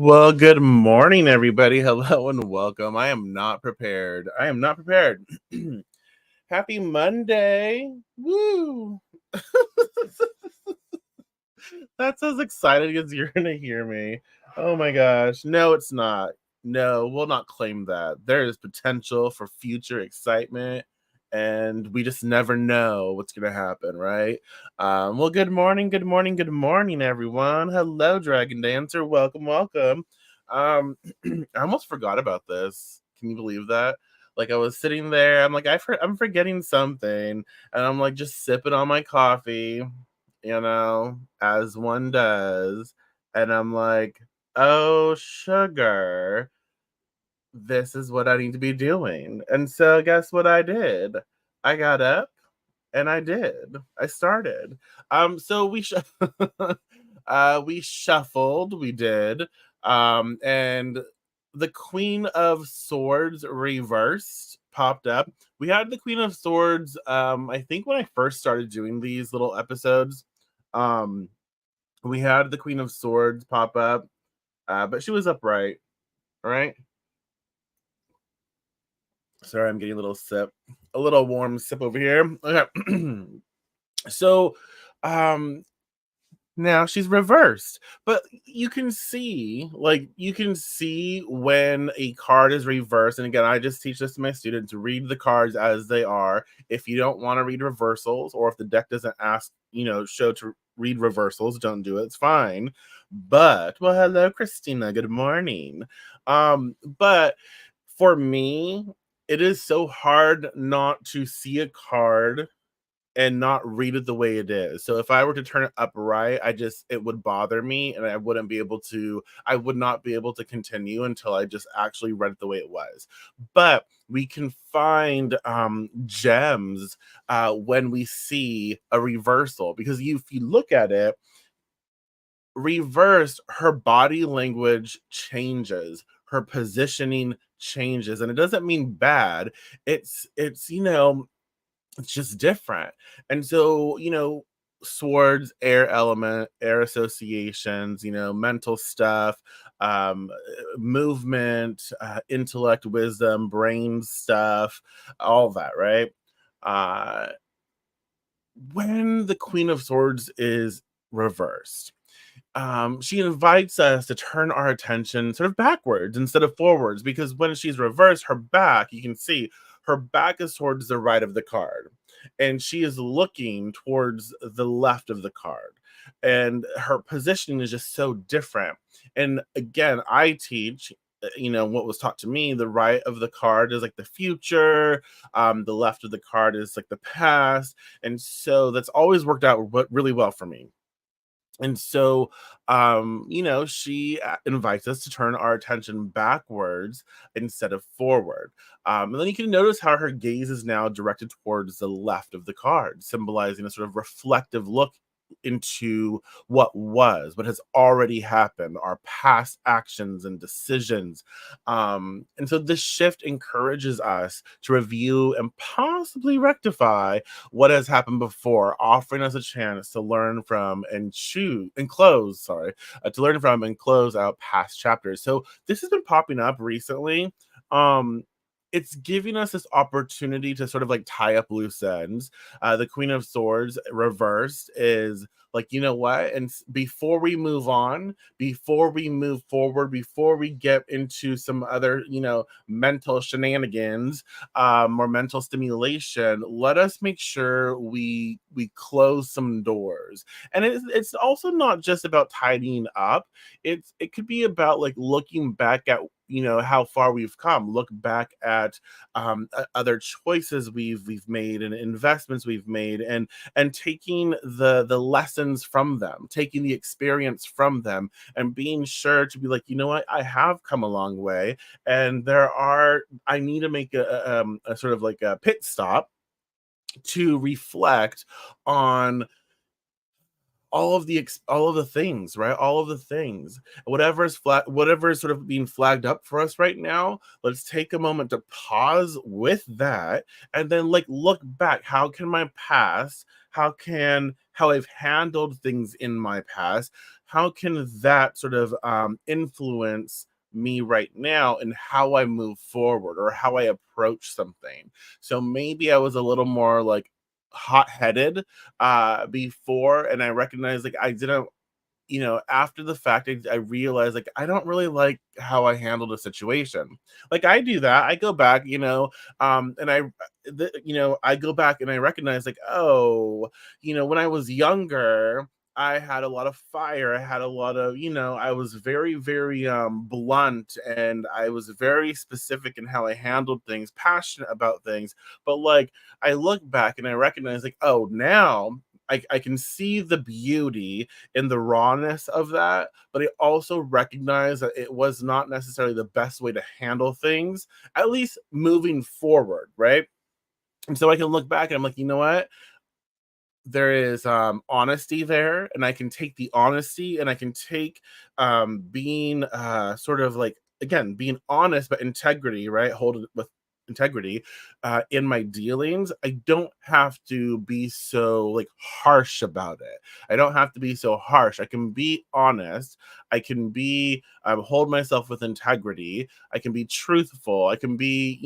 Well, good morning, everybody. Hello and welcome. I am not prepared. I am not prepared. Happy Monday. Woo. That's as exciting as you're going to hear me. Oh my gosh. No, it's not. No, we'll not claim that. There is potential for future excitement, and we just never know what's going to happen, right? Well, good morning, good morning, good morning, everyone. Hello, Dragon Dancer. Welcome, welcome. I almost forgot about this. Can you believe that? Like I was sitting there, I'm like, I'm forgetting something, and I'm like just sipping on my coffee, as one does. And I'm like, oh, sugar, this is what I need to be doing. And so, guess what I did? I got up and I did. I started. So we shuffled, we did. And the Queen of Swords reversed popped up. We had the Queen of Swords, I think when I first started doing these little episodes, um, we had the Queen of Swords pop up, but she was upright, right? Sorry, I'm getting a little warm sip over here. Okay. So, um, now she's reversed, but you can see when a card is reversed. And again, I just teach this to my students: read the cards as they are. If you don't want to read reversals, or if the deck doesn't ask, show to read reversals, don't do it. It's fine. But well, hello, Christina. Good morning. But for me, it is so hard not to see a card and not read it the way it is. So if I were to turn it upright, it would bother me, and I would not be able to continue until I just actually read it the way it was. But we can find gems when we see a reversal, because if you look at it reversed, her body language changes, her positioning changes, and it doesn't mean bad. It's just different. And so, swords, air element, air associations, mental stuff, movement, intellect, wisdom, brain stuff, all that, right? Uh, when the Queen of Swords is reversed, she invites us to turn our attention sort of backwards instead of forwards, because when she's reversed, her back, you can see her back is towards the right of the card, and she is looking towards the left of the card. And her positioning is just so different. And again, I teach. What was taught to me, the right of the card is like the future, the left of the card is like the past. And so that's always worked out really well for me. And so, she invites us to turn our attention backwards instead of forward. And then you can notice how her gaze is now directed towards the left of the card, symbolizing a sort of reflective look into what has already happened, our past actions and decisions. And so this shift encourages us to review and possibly rectify what has happened before, offering us a chance to learn from and to learn from and close out past chapters. So this has been popping up recently. Um, it's giving us this opportunity to sort of like tie up loose ends. The Queen of Swords reversed is like, you know what? And before we move on, before we move forward, before we get into some other, mental shenanigans, or mental stimulation, let us make sure we close some doors. And it's also not just about tidying up. It could be about like looking back at, how far we've come, look back at other choices we've made and investments we've made, and taking the lessons from them, taking the experience from them, and being sure to be like, you know what, I have come a long way, and I need to make a sort of like a pit stop to reflect on all of the things, right? All of the things, whatever is sort of being flagged up for us right now. Let's take a moment to pause with that, and then like look back. How can my past, how I've handled things in my past, how can that sort of influence me right now and how I move forward or how I approach something. So maybe I was a little more like hot-headed before, and I recognized like I didn't, after the fact, I realized like I don't really like how I handled a situation. Like I do that. I go back, and I go back and I recognize like, oh, when I was younger, I had a lot of fire. I had a lot of, I was very, very blunt, and I was very specific in how I handled things, passionate about things. But like I look back and I recognize like, oh, now I can see the beauty in the rawness of that, but I also recognize that it was not necessarily the best way to handle things, at least moving forward, right? And so I can look back and I'm like, you know what? There is honesty there, and I can take the honesty, and I can take being sort of like, again, being honest but integrity, right? Hold it with integrity in my dealings. I don't have to be so like harsh about it. I don't have to be so harsh. I can be honest. I can be hold myself with integrity. I can be truthful. I can be,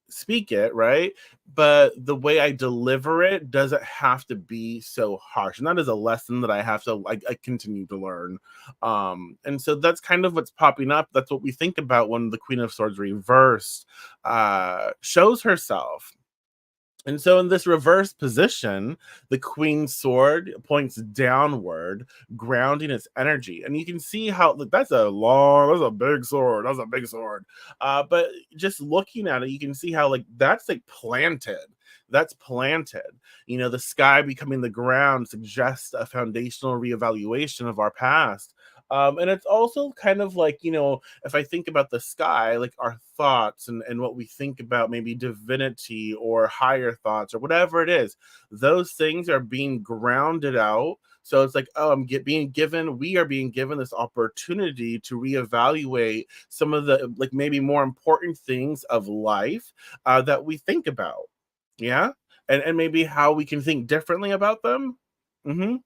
speak it, right? But the way I deliver it doesn't have to be so harsh. And that is a lesson that I have to like I continue to learn. And so that's kind of what's popping up. That's what we think about when the Queen of Swords reversed shows herself. And so in this reverse position, the queen's sword points downward, grounding its energy. And you can see how like, that's a big sword. That's a big sword. But just looking at it, you can see how like that's like planted. That's planted. The sky becoming the ground suggests a foundational reevaluation of our past. And it's also kind of like, if I think about the sky, like our thoughts and what we think about maybe divinity or higher thoughts or whatever it is, those things are being grounded out. So it's like, oh, we are being given this opportunity to reevaluate some of the like maybe more important things of life that we think about. Yeah. And maybe how we can think differently about them. Hmm.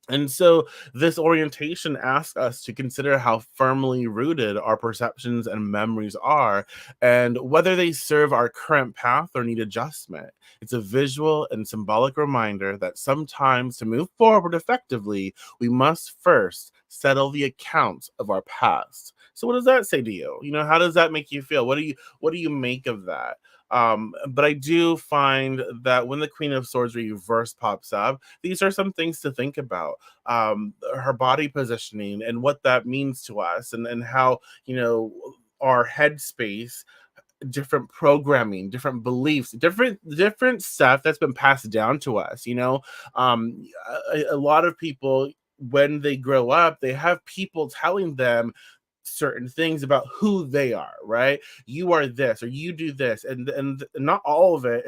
And so this orientation asks us to consider how firmly rooted our perceptions and memories are, and whether they serve our current path or need adjustment. It's a visual and symbolic reminder that sometimes to move forward effectively, we must first settle the accounts of our past. So what does that say to you? How does that make you feel? What do you make of that? But I do find that when the Queen of Swords reverse pops up, these are some things to think about. Her body positioning and what that means to us, and how, our headspace, different programming, different beliefs, different stuff that's been passed down to us. A lot of people, when they grow up, they have people telling them certain things about who they are, right? You are this, or you do this, and not all of it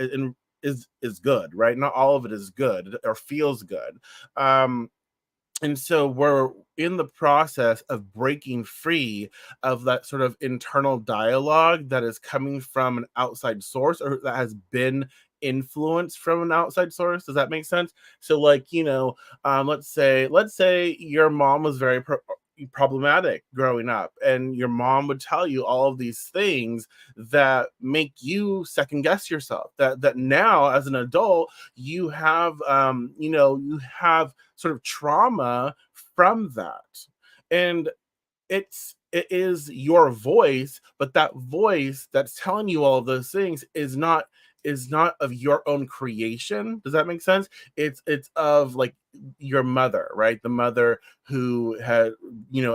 is good, right? Not all of it is good or feels good. And so we're in the process of breaking free of that sort of internal dialogue that is coming from an outside source, or that has been influenced from an outside source. Does that make sense? So like, let's say your mom was very problematic growing up, and your mom would tell you all of these things that make you second guess yourself, that now as an adult you have sort of trauma from that. And it is your voice, but that voice that's telling you all of those things is not of your own creation. Does that make sense? It's of like your mother, right? The mother who had,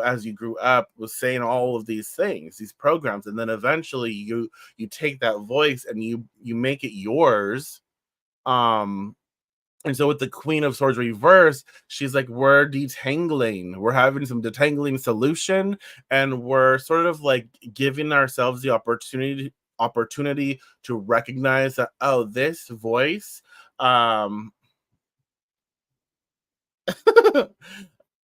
as you grew up, was saying all of these things, these programs, and then eventually you take that voice and you make it yours. um and so with the Queen of Swords reverse, she's like, we're detangling. We're having some detangling solution, and we're sort of like giving ourselves the opportunity to recognize that, oh, this voice, um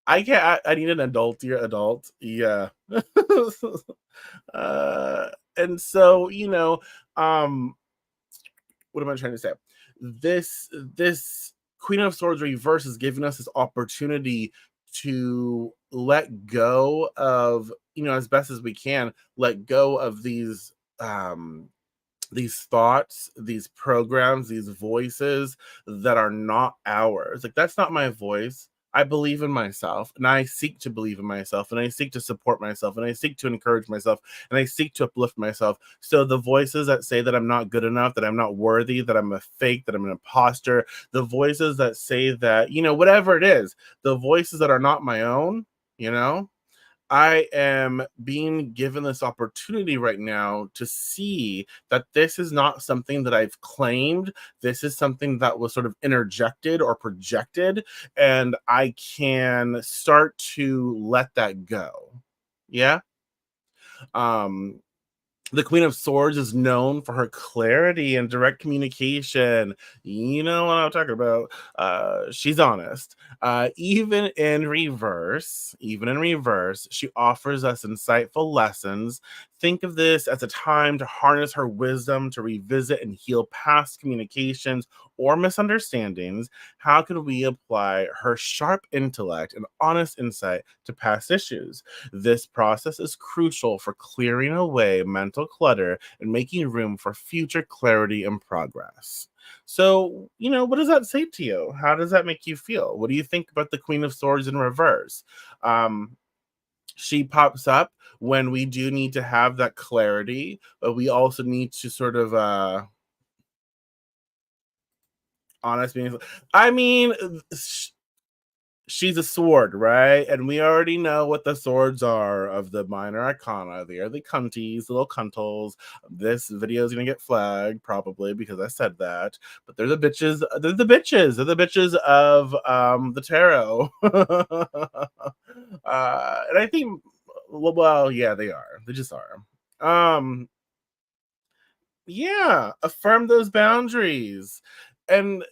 I can't. I need an adultier adult. Yeah. uh, and so um, what am I trying to say? This Queen of Swords reverse is giving us this opportunity to let go of, as best as we can, let go of these thoughts, these programs, these voices that are not ours. Like, that's not my voice. I believe in myself, and I seek to believe in myself, and I seek to support myself, and I seek to encourage myself, and I seek to uplift myself. So the voices that say that I'm not good enough, that I'm not worthy, that I'm a fake, that I'm an imposter, the voices that say that, whatever it is, the voices that are not my own, you know, I am being given this opportunity right now to see that this is not something that I've claimed. This is something that was sort of interjected or projected, and I can start to let that go. Yeah. Um, the Queen of Swords is known for her clarity and direct communication. You know what I'm talking about. She's honest. Even in reverse, she offers us insightful lessons. Think of this as a time to harness her wisdom to revisit and heal past communications or misunderstandings. How can we apply her sharp intellect and honest insight to past issues? This process is crucial for clearing away mental clutter and making room for future clarity and progress. So, what does that say to you? How does that make you feel? What do you think about the Queen of Swords in reverse? Um, she pops up when we do need to have that clarity, but we also need to sort of honest being. I mean, she's a sword, right? And we already know what the swords are of the minor arcana. They are the cunties, the little cuntles. This video is gonna get flagged probably because I said that, but they're the bitches. They're the bitches. They're the bitches of the tarot. And I think, well, yeah, they are. They just are. Um, yeah, affirm those boundaries. And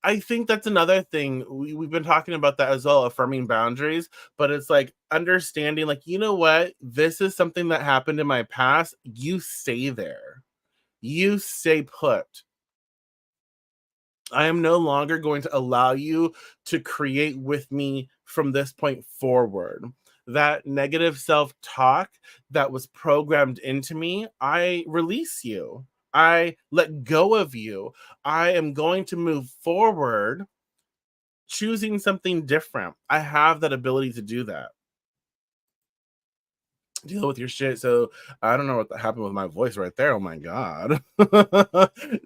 I think that's another thing. We've been talking about that as well, affirming boundaries, but it's like understanding, like, you know what? This is something that happened in my past. You stay there, you stay put. I am no longer going to allow you to create with me from this point forward. That negative self talk that was programmed into me, I release you. I let go of you. I am going to move forward choosing something different. I have that ability to do that. Deal with your shit. So I don't know what happened with my voice right there. Oh my god.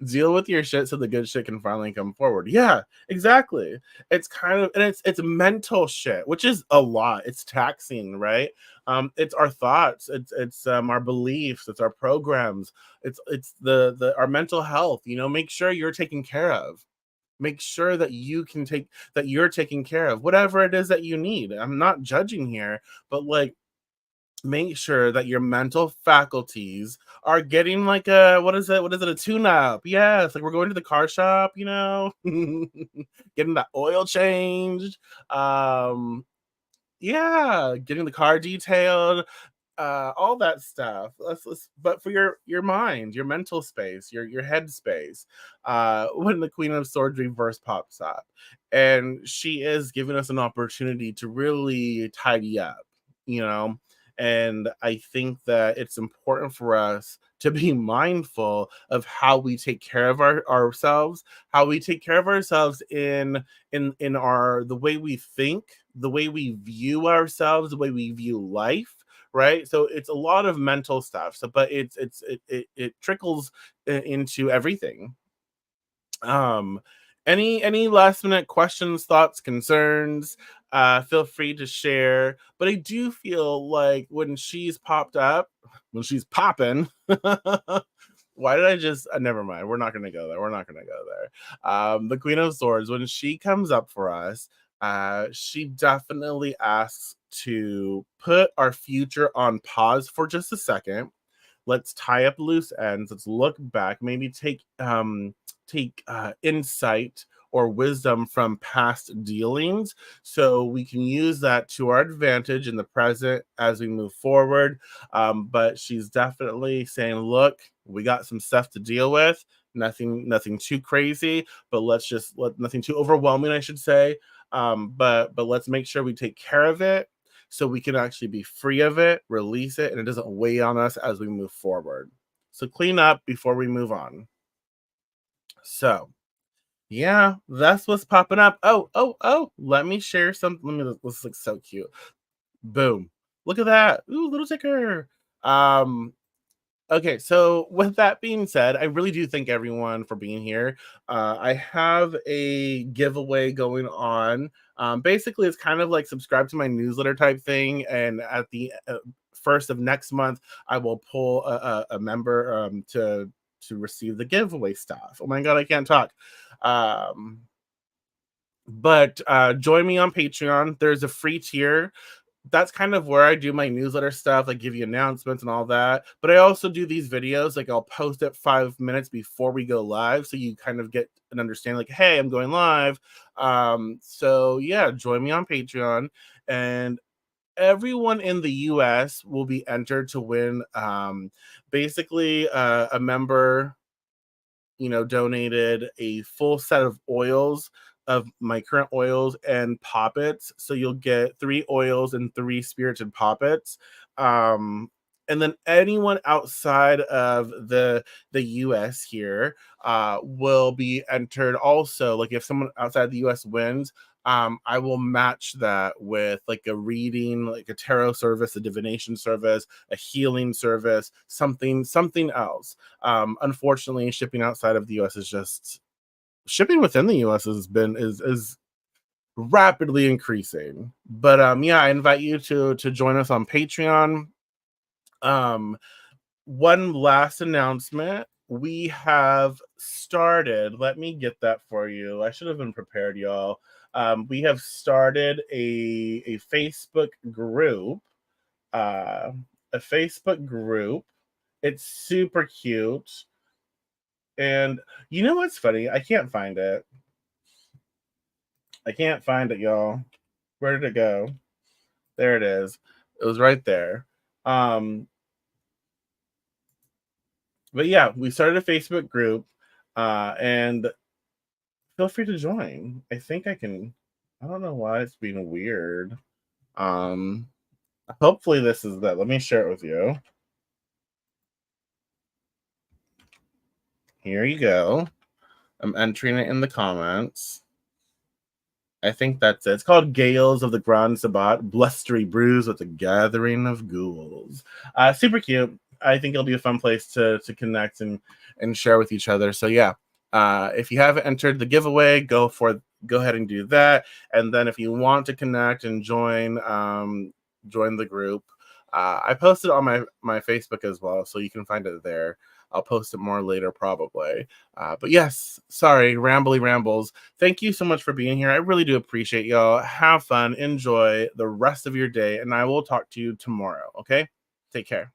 Deal with your shit so the good shit can finally come forward. Yeah, exactly. It's kind of, and it's mental shit, which is a lot. It's taxing, right? It's our thoughts, it's our beliefs, it's our programs, it's the our mental health. Make sure you're taken care of. Make sure that you're taking care of whatever it is that you need. I'm not judging here, but like, make sure that your mental faculties are getting like a, what is it, a tune up. Yes, like we're going to the car shop, getting that oil changed. um yeah, getting the car detailed, all that stuff. But for your mind, your mental space, your head space, when the Queen of Swords reverse pops up, and she is giving us an opportunity to really tidy up, you know. And I think that it's important for us to be mindful of how we take care of ourselves, how we take care of ourselves in our the way we think, the way we view ourselves, the way we view life, right? So it's a lot of mental stuff. So, but it trickles into everything. Um, any last minute questions, thoughts, concerns? Feel free to share. But I do feel like when she's popped up, when she's popping. Why did I just? Never mind. We're not gonna go there. We're not gonna go there. The Queen of Swords, when she comes up for us, she definitely asks to put our future on pause for just a second. Let's tie up loose ends. Let's look back. Maybe take insight or wisdom from past dealings. So we can use that to our advantage in the present as we move forward. But she's definitely saying, look, we got some stuff to deal with. Nothing too crazy, but let's just let nothing too overwhelming, I should say. But let's make sure we take care of it so we can actually be free of it, release it, and it doesn't weigh on us as we move forward. So clean up before we move on. So yeah, that's what's popping up. Oh, let me share some. Let me, this looks so cute. Boom. Look at that. Ooh, little ticker. Um, Okay, so with that being said, I really do thank everyone for being here. I have a giveaway going on. Basically, it's kind of like subscribe to my newsletter type thing, and at the first of next month, I will pull a member to receive the giveaway stuff. Oh my god, I can't talk. Um, but join me on Patreon. There's a free tier. That's kind of where I do my newsletter stuff, like give you announcements and all that. But I also do these videos, like I'll post it 5 minutes before we go live, so you kind of get an understanding, like, hey, I'm going live. So yeah, join me on Patreon, and everyone in the US will be entered to win basically a member, donated a full set of oils, of my current oils and poppets. So you'll get 3 oils and 3 spirited poppets. Um, and then anyone outside of the US here will be entered also. Like if someone outside the US wins, I will match that with like a reading, like a tarot service, a divination service, a healing service, something else. Unfortunately, shipping outside of the US is just shipping within the US is rapidly increasing. But yeah, I invite you to join us on Patreon. Um One last announcement. We have started, let me get that for you. I should have been prepared, y'all. We have started a Facebook group. Uh a Facebook group. It's super cute. And you know what's funny? I can't find it. I can't find it, y'all. Where did it go? There it is. It was right there. Um, but yeah, we started a Facebook group, and feel free to join. I think I can. I don't know why it's being weird. Um, Hopefully this is that. Let me share it with you. Here you go. I'm entering it in the comments. I think that's it. It's called Gales of the Grand Sabbat, Blustery Brews with a Gathering of Ghouls. Super cute. I think it'll be a fun place to connect and share with each other. So yeah, if you haven't entered the giveaway, go ahead and do that. And then if you want to connect and join the group, I posted on my Facebook as well, so you can find it there. I'll post it more later probably. But yes, sorry, rambly rambles. Thank you so much for being here. I really do appreciate y'all. Have fun, enjoy the rest of your day, and I will talk to you tomorrow. Okay, take care.